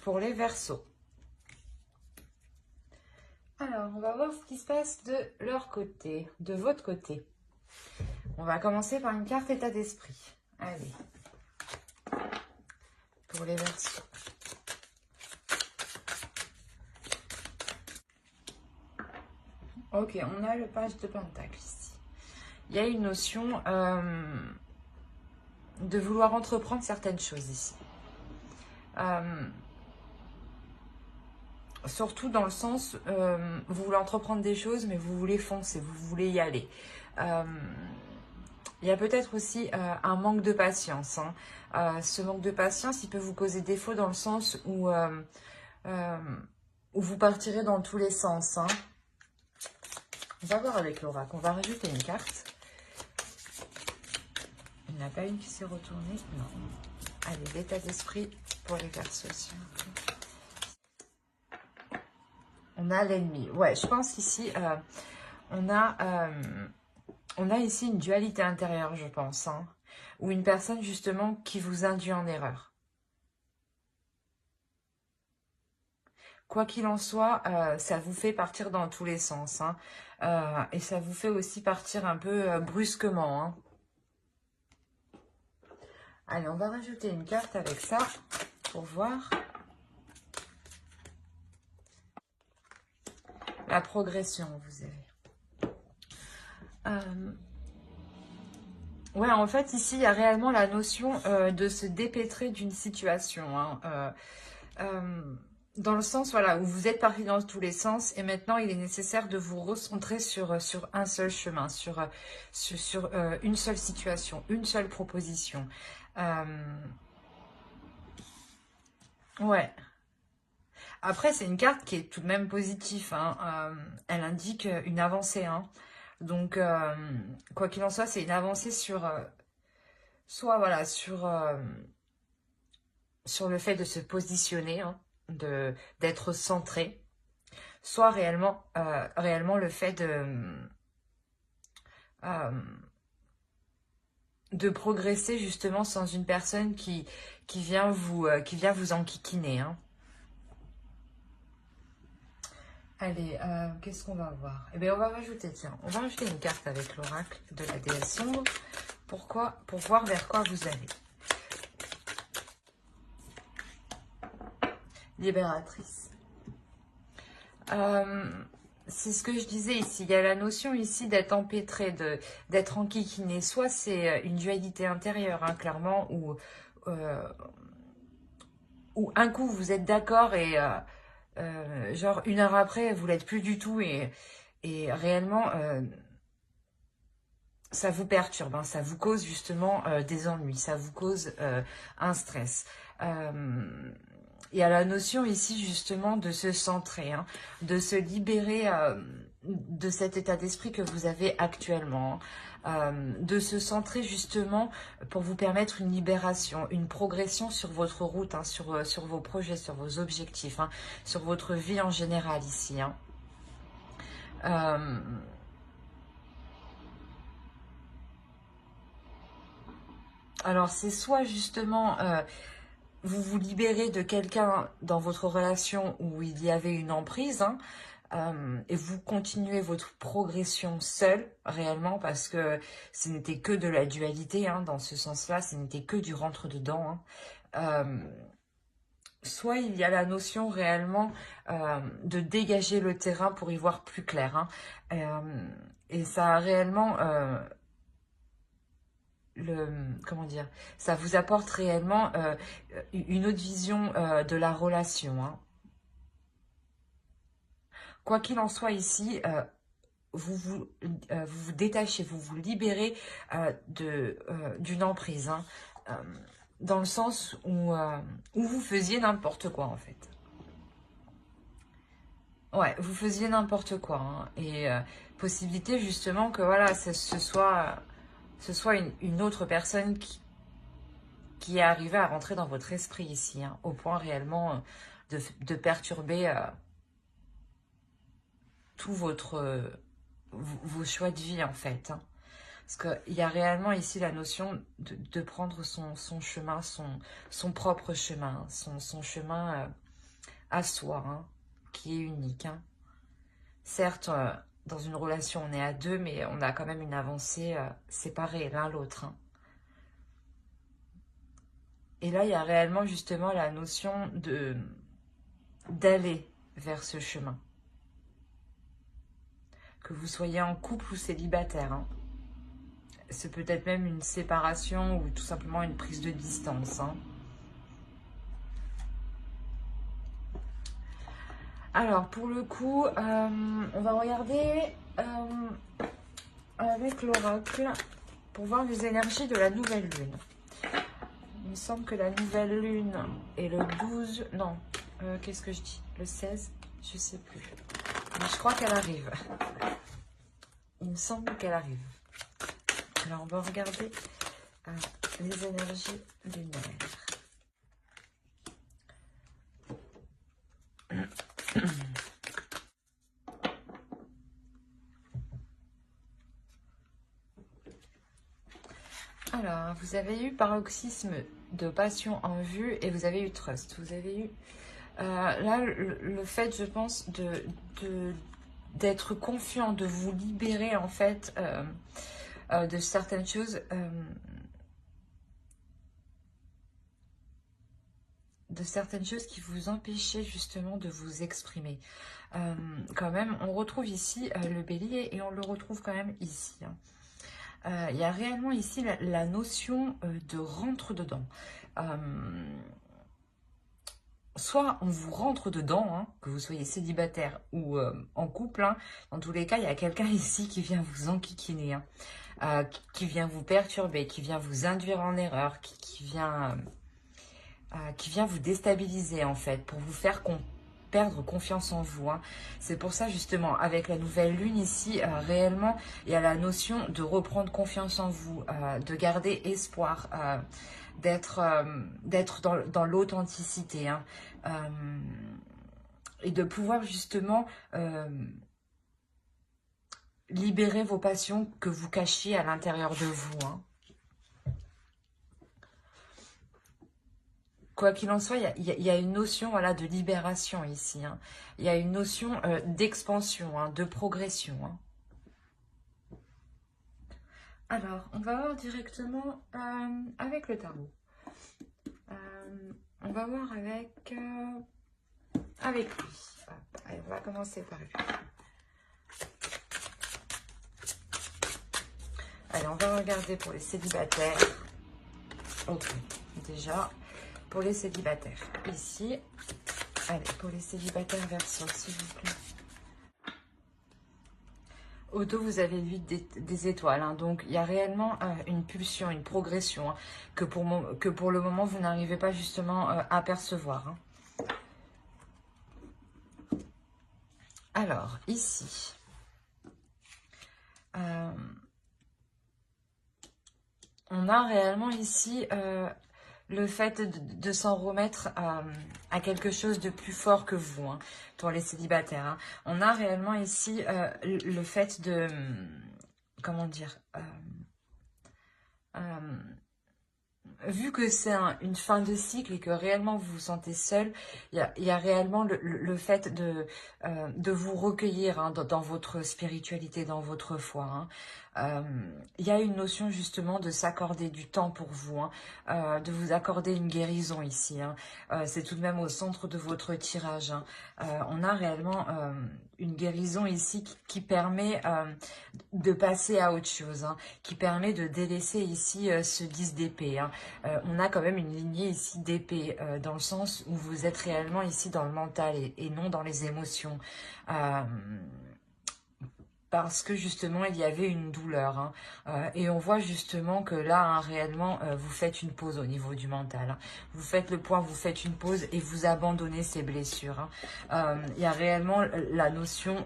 pour les Verseaux. Alors, on va voir ce qui se passe de leur côté, de votre côté. On va commencer par une carte état d'esprit. Allez. Pour les Verseaux. Ok, on a le page de Pentacle ici. Il y a une notion de vouloir entreprendre certaines choses ici. Surtout dans le sens, vous voulez entreprendre des choses, mais vous voulez foncer, vous voulez y aller. Il y a peut-être aussi un manque de patience. Ce manque de patience, il peut vous causer défaut dans le sens où vous partirez dans tous les sens. On va voir avec l'oracle. On va rajouter une carte. Il n'y en a pas une qui s'est retournée. Non. Allez, l'état d'esprit pour les Verseaux. On a l'ennemi. Ouais, je pense qu'ici, on a ici une dualité intérieure, je pense. Ou une personne, justement, qui vous induit en erreur. Quoi qu'il en soit, ça vous fait partir dans tous les sens. Et ça vous fait aussi partir un peu brusquement. Allez, on va rajouter une carte avec ça pour voir. La progression, vous avez. Ouais, en fait, ici, il y a réellement la notion de se dépêtrer d'une situation. Dans le sens, voilà, où vous êtes parti dans tous les sens et maintenant, il est nécessaire de vous recentrer sur un seul chemin, sur une seule situation, une seule proposition. Ouais. Après, c'est une carte qui est tout de même positive. Elle indique une avancée. Donc, quoi qu'il en soit, c'est une avancée sur... soit, voilà, sur le fait de se positionner, d'être centré. Soit réellement le fait de progresser justement sans une personne qui vient vous enquiquiner. Allez, qu'est-ce qu'on va voir? Eh bien, on va rajouter, tiens, on va rajouter une carte avec l'oracle de la déesse sombre. Pourquoi? Pour voir vers quoi vous allez. Libératrice. C'est ce que je disais ici. Il y a la notion ici d'être empêtré, d'être enquiquiné. Soit c'est une dualité intérieure, clairement, où un coup vous êtes d'accord et genre une heure après vous l'êtes plus du tout et réellement ça vous perturbe, ça vous cause justement des ennuis, ça vous cause un stress. Il y a la notion ici justement de se centrer, de se libérer de cet état d'esprit que vous avez actuellement, de se centrer justement pour vous permettre une libération, une progression sur votre route, sur vos projets, sur vos objectifs, sur votre vie en général ici. Alors c'est soit justement... vous vous libérez de quelqu'un dans votre relation où il y avait une emprise, et vous continuez votre progression seul, réellement, parce que ce n'était que de la dualité, dans ce sens-là, ce n'était que du rentre-dedans. Soit il y a la notion réellement de dégager le terrain pour y voir plus clair. Et ça a réellement... comment dire, ça vous apporte réellement une autre vision de la relation. Quoi qu'il en soit ici, vous vous détachez, vous vous libérez d'une emprise, dans le sens où vous faisiez n'importe quoi en fait. Ouais, vous faisiez n'importe quoi. Et possibilité justement que voilà, ce soit une autre personne qui est arrivée à rentrer dans votre esprit ici, au point réellement de perturber tout vos choix de vie en fait. Parce qu'il y a réellement ici la notion de prendre son chemin, son propre chemin, son chemin à soi, hein, qui est unique. Hein. Certes, dans une relation, on est à deux, mais on a quand même une avancée séparée l'un l'autre. Hein. Et là, il y a réellement justement la notion d'aller vers ce chemin. Que vous soyez en couple ou célibataire. Hein. C'est peut-être même une séparation ou tout simplement une prise de distance. Hein. Alors, pour le coup, on va regarder avec l'oracle pour voir les énergies de la nouvelle lune. Il me semble que la nouvelle lune est le 12... Non, qu'est-ce que je dis? Le 16? Je sais plus. Mais je crois qu'elle arrive. Il me semble qu'elle arrive. Alors, on va regarder les énergies lunaires. Alors, vous avez eu paroxysme de passion en vue et vous avez eu trust. Vous avez eu là le fait, je pense, d'être confiant, de vous libérer en fait de certaines choses, qui vous empêchaient justement de vous exprimer. Quand même, on retrouve ici le bélier et on le retrouve quand même ici. Hein. Il y a réellement ici la notion de rentre dedans. Soit on vous rentre dedans, hein, que vous soyez célibataire ou en couple. Hein, dans tous les cas, il y a quelqu'un ici qui vient vous enquiquiner, hein, qui vient vous perturber, qui vient vous induire en erreur, qui vient vous déstabiliser en fait, pour vous faire perdre confiance en vous. Hein. C'est pour ça justement, avec la nouvelle lune ici, réellement, il y a la notion de reprendre confiance en vous, de garder espoir, d'être dans l'authenticité. Hein, et de pouvoir justement libérer vos passions que vous cachiez à l'intérieur de vous. Hein. Quoi qu'il en soit, il y a une notion, voilà, de libération ici. Hein. Il y a une notion d'expansion, hein, de progression. Hein. Alors, on va voir directement avec le tarot. On va voir avec lui. Allez, on va commencer par lui. Allez, on va regarder pour les célibataires. Ok, déjà... Pour les célibataires, ici, allez, pour les célibataires Verseau, s'il vous plaît. Au dos, vous avez l'huile des étoiles, hein, donc il y a réellement une pulsion, une progression, hein, que pour le moment, vous n'arrivez pas justement à percevoir. Hein. Alors, ici, on a réellement ici... le fait de s'en remettre à quelque chose de plus fort que vous, hein, pour les célibataires. Hein. On a réellement ici le fait de... Comment dire vu que c'est une fin de cycle et que réellement vous vous sentez seul, il y a réellement le fait de vous recueillir, hein, dans votre spiritualité, dans votre foi. Hein. Il y a une notion justement de s'accorder du temps pour vous, hein, de vous accorder une guérison ici. Hein. C'est tout de même au centre de votre tirage. Hein. On a réellement une guérison ici qui permet de passer à autre chose, hein, qui permet de délaisser ici ce 10 d'épée. Hein. On a quand même une lignée ici d'épée, dans le sens où vous êtes réellement ici dans le mental et non dans les émotions. Parce que justement il y avait une douleur, hein, et on voit justement que là, hein, réellement vous faites une pause au niveau du mental, hein. Vous faites le point, vous faites une pause et vous abandonnez ces blessures. Hein. Il y a réellement la notion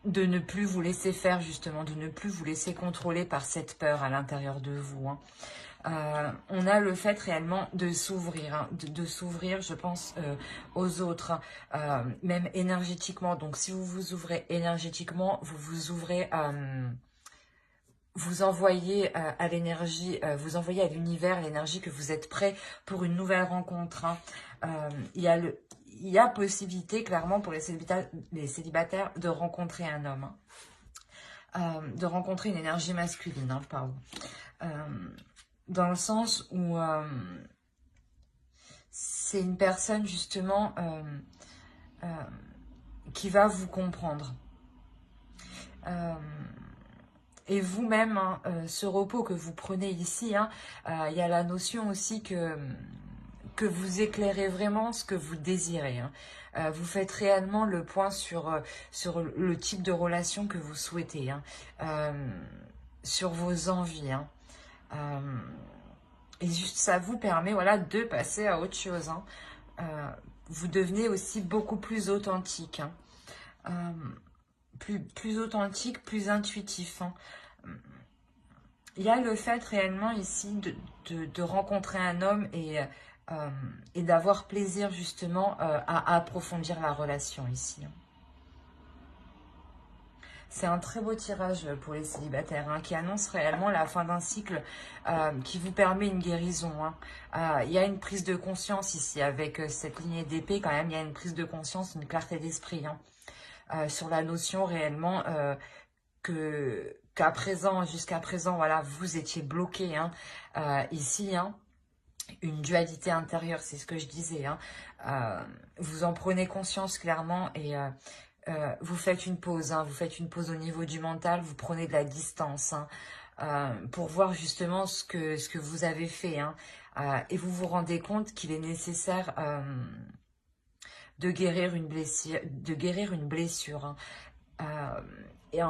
de ne plus vous laisser faire, justement, de ne plus vous laisser contrôler par cette peur à l'intérieur de vous. Hein. On a le fait réellement de s'ouvrir, hein, de s'ouvrir, je pense, aux autres, hein, même énergétiquement. Donc, si vous vous ouvrez énergétiquement, vous vous ouvrez vous envoyez à l'énergie, vous envoyez à l'univers l'énergie que vous êtes prêt pour une nouvelle rencontre. Hein. Il y a possibilité, clairement, pour les célibataires de rencontrer un homme. Hein. De rencontrer une énergie masculine, hein, pardon. Dans le sens où c'est une personne, justement, qui va vous comprendre. Et vous-même, hein, ce repos que vous prenez ici, hein, il y a la notion aussi que vous éclairez vraiment ce que vous désirez. Hein. Vous faites réellement le point sur le type de relation que vous souhaitez, hein, sur vos envies. Hein. Et juste ça vous permet, voilà, de passer à autre chose. Hein. Vous devenez aussi beaucoup plus authentique. Hein. Plus authentique, plus intuitif. Hein. Il y a le fait réellement ici de rencontrer un homme et d'avoir plaisir justement à approfondir la relation ici. C'est un très beau tirage pour les célibataires hein, qui annonce réellement la fin d'un cycle qui vous permet une guérison. Hein. Il y a une prise de conscience ici avec cette lignée d'épée quand même. Il y a une prise de conscience, une clarté d'esprit hein, sur la notion réellement jusqu'à présent, voilà, vous étiez bloqué hein, ici. Hein. Une dualité intérieure, c'est ce que je disais. Hein. Vous en prenez conscience clairement et vous faites une pause. Hein, vous faites une pause au niveau du mental, vous prenez de la distance hein, pour voir justement ce que vous avez fait. Hein, et vous vous rendez compte qu'il est nécessaire de guérir une blessure. Hein. Et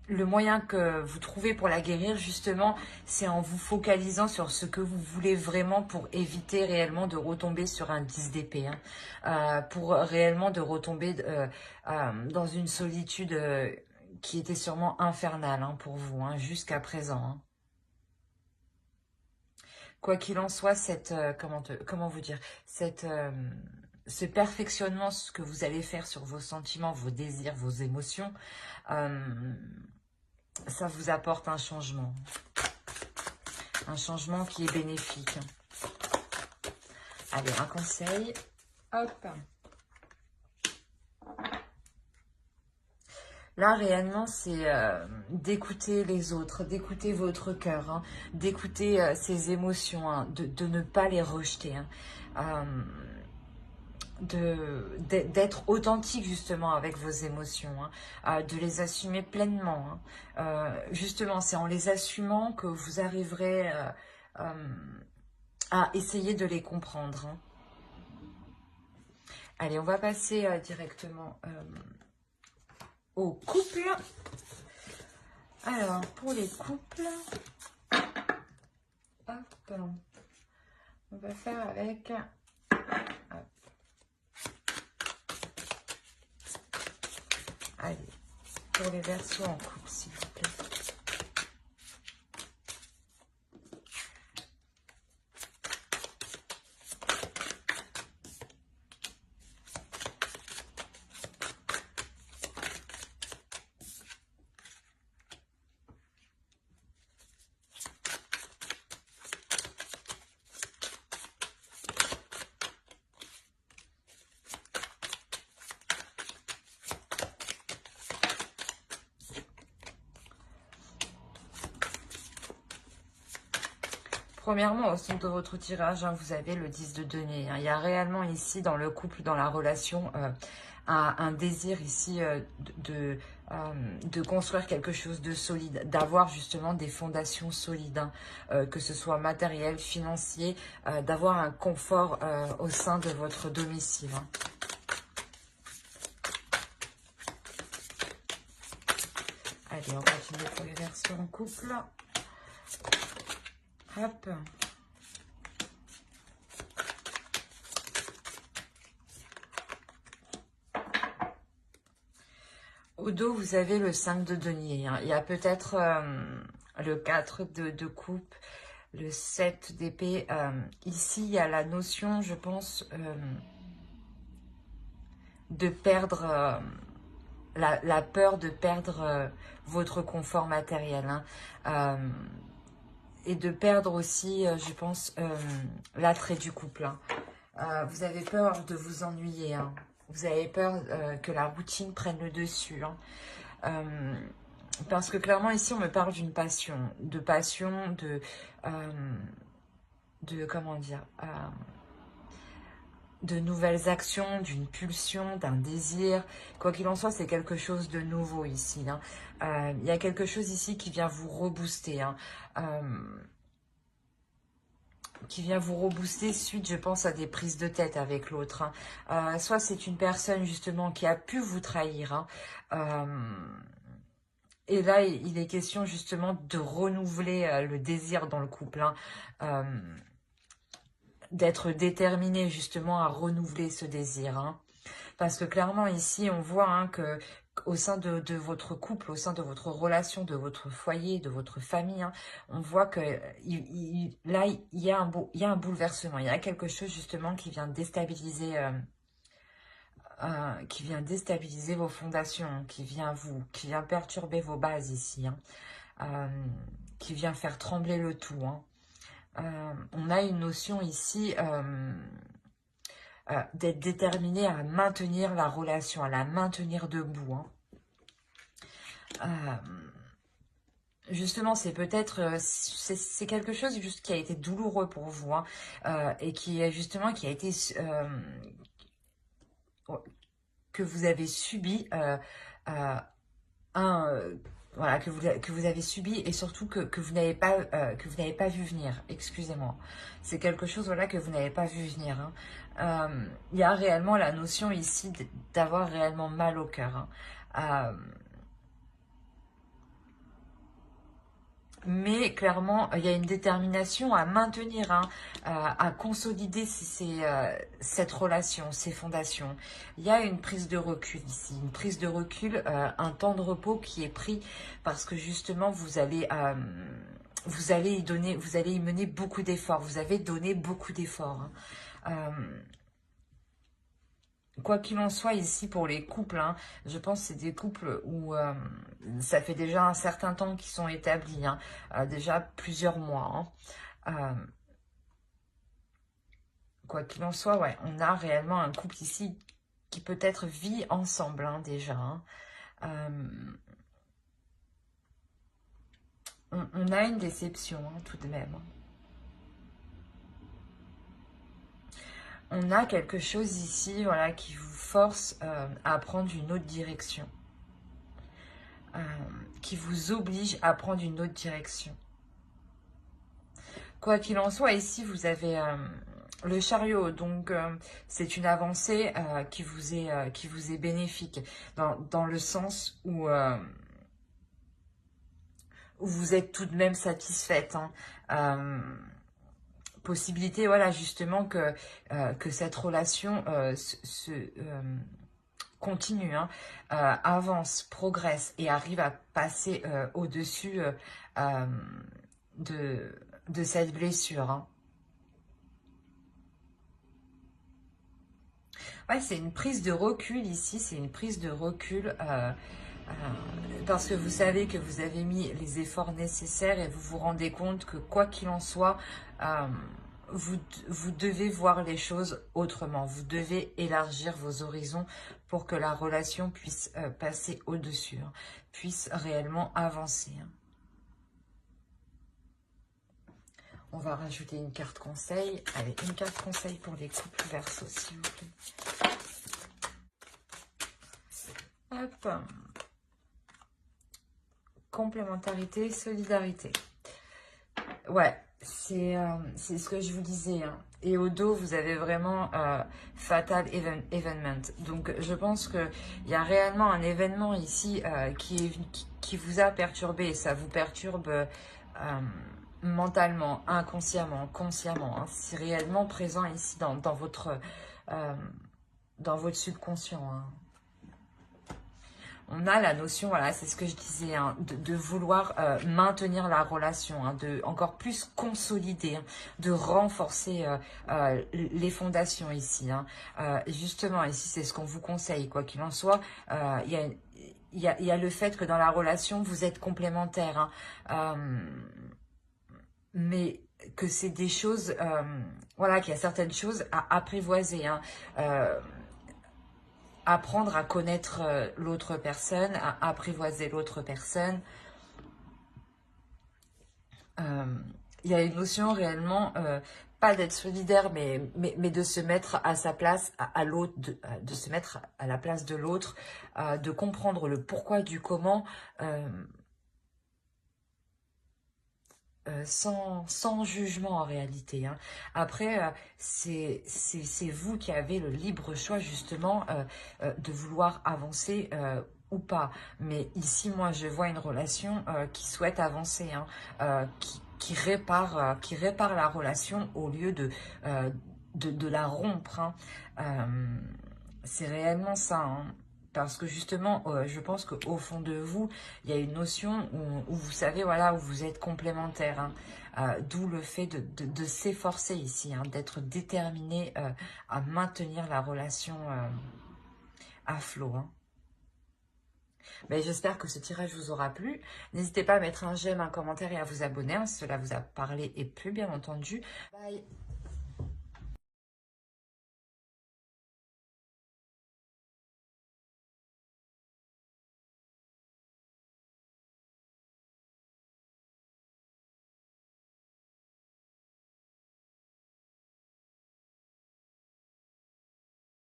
le moyen que vous trouvez pour la guérir, justement, c'est en vous focalisant sur ce que vous voulez vraiment pour éviter réellement de retomber sur un 10 d'épée. Hein. Pour réellement de retomber dans une solitude qui était sûrement infernale hein, pour vous, hein, jusqu'à présent. Hein. Quoi qu'il en soit, comment vous dire, ce perfectionnement, ce que vous allez faire sur vos sentiments, vos désirs, vos émotions, ça vous apporte un changement qui est bénéfique. Allez, un conseil. Hop. Là, réellement, c'est d'écouter les autres, d'écouter votre cœur, hein, d'écouter ses émotions, hein, de ne pas les rejeter. Hein. D'être authentique justement avec vos émotions, hein, de les assumer pleinement. Hein. Justement, c'est en les assumant que vous arriverez à essayer de les comprendre. Hein. Allez, on va passer directement au couple. Alors, pour les couples, hop, on va faire avec... Allez, pour les Verseaux en couple, s'il vous plaît. Premièrement, au centre de votre tirage, hein, vous avez le 10 de denier. Hein. Il y a réellement ici, dans le couple, dans la relation, un désir ici de construire quelque chose de solide, d'avoir justement des fondations solides, hein, que ce soit matériel, financier, d'avoir un confort au sein de votre domicile. Hein. Allez, on continue pour les Verseaux en couple. Hop. Au dos, vous avez le 5 de denier. Hein. Il y a peut-être le 4 de coupe, le 7 d'épée. Ici, il y a la notion, je pense, de perdre la peur de perdre votre confort matériel. Hein. Et de perdre aussi, je pense, l'attrait du couple. Hein. Vous avez peur de vous ennuyer. Hein. Vous avez peur que la routine prenne le dessus. Hein. Parce que clairement, ici, on me parle d'une passion. Comment dire, de nouvelles actions, d'une pulsion, d'un désir. Quoi qu'il en soit, c'est quelque chose de nouveau ici. Hein. Il y a quelque chose ici qui vient vous rebooster. Hein. Qui vient vous rebooster suite, je pense, à des prises de tête avec l'autre. Hein. Soit c'est une personne, justement, qui a pu vous trahir. Hein. Et là, il est question, justement, de renouveler le désir dans le couple. Hein. D'être déterminé, justement, à renouveler ce désir. Hein. Parce que clairement, ici, on voit hein, que au sein de votre couple, au sein de votre relation, de votre foyer, de votre famille, hein, on voit que là, il y a un bouleversement. Il y a quelque chose, justement, qui vient déstabiliser... qui vient déstabiliser vos fondations, qui vient perturber vos bases ici, hein, qui vient faire trembler le tout. Hein. On a une notion ici d'être déterminé à maintenir la relation, à la maintenir debout. Hein. Justement, c'est peut-être, c'est quelque chose juste qui a été douloureux pour vous, hein, et qui est justement, qui a été, que vous avez subi, voilà, que vous avez subi et surtout que vous n'avez pas vu venir. Excusez-moi, c'est quelque chose voilà que vous n'avez pas vu venir. Hein. Il y a réellement la notion ici d'avoir réellement mal au cœur. Hein. Mais clairement, il y a une détermination à maintenir, hein, à consolider cette relation, ces fondations. Il y a une prise de recul ici, une prise de recul, un temps de repos qui est pris parce que justement, vous allez y mener beaucoup d'efforts. Vous avez donné beaucoup d'efforts. Hein. Quoi qu'il en soit ici pour les couples, hein, je pense que c'est des couples où ça fait déjà un certain temps qu'ils sont établis, hein, déjà plusieurs mois. Hein. Quoi qu'il en soit, ouais, on a réellement un couple ici qui peut-être vit ensemble hein, déjà. Hein. On a une déception hein, tout de même. On a quelque chose ici voilà, qui vous force à prendre une autre direction. Qui vous oblige à prendre une autre direction. Quoi qu'il en soit, ici, vous avez le chariot. Donc, c'est une avancée qui vous est bénéfique. Dans le sens où vous êtes tout de même satisfaite. Hein. Possibilité, voilà, justement, que cette relation continue, hein, avance, progresse et arrive à passer au-dessus de cette blessure. Hein. Ouais, c'est une prise de recul ici, c'est une prise de recul parce que vous savez que vous avez mis les efforts nécessaires et vous vous rendez compte que quoi qu'il en soit, vous devez voir les choses autrement. Vous devez élargir vos horizons pour que la relation puisse passer au-dessus, hein, puisse réellement avancer. Hein. On va rajouter une carte conseil. Allez, une carte conseil pour les couples Verseau, s'il vous plaît. Hop. Complémentarité, solidarité. Ouais, c'est ce que je vous disais. Hein. Et au dos, vous avez vraiment Fatal Evenement. Donc, je pense qu'il y a réellement un événement ici qui vous a perturbé. Et ça vous perturbe mentalement, inconsciemment, consciemment. Hein. C'est réellement présent ici dans votre subconscient. Hein. on a la notion, voilà, c'est ce que je disais, hein, de vouloir maintenir la relation, hein, de encore plus consolider, hein, de renforcer les fondations ici. Hein. Justement, ici, c'est ce qu'on vous conseille, quoi qu'il en soit. Il y a le fait que dans la relation, vous êtes complémentaires, hein, mais que c'est des choses, voilà, qu'il y a certaines choses à apprivoiser, hein, apprendre à connaître l'autre personne, à apprivoiser l'autre personne. Il y a une notion réellement, pas d'être solidaire, mais de se mettre à sa place, à l'autre, de se mettre à la place de l'autre, de comprendre le pourquoi du comment, sans jugement en réalité. Hein. Après, c'est vous qui avez le libre choix justement de vouloir avancer ou pas. Mais ici, moi, je vois une relation qui souhaite avancer, hein, qui répare la relation au lieu de la rompre. Hein. C'est réellement ça. Hein. Parce que justement, je pense qu'au fond de vous, il y a une notion où vous savez, voilà, où vous êtes complémentaires. Hein. D'où le fait de s'efforcer ici, hein, d'être déterminé à maintenir la relation à flot. Hein. Ben, j'espère que ce tirage vous aura plu. N'hésitez pas à mettre un j'aime, un commentaire et à vous abonner, hein, si cela vous a parlé et plu, bien entendu. Bye.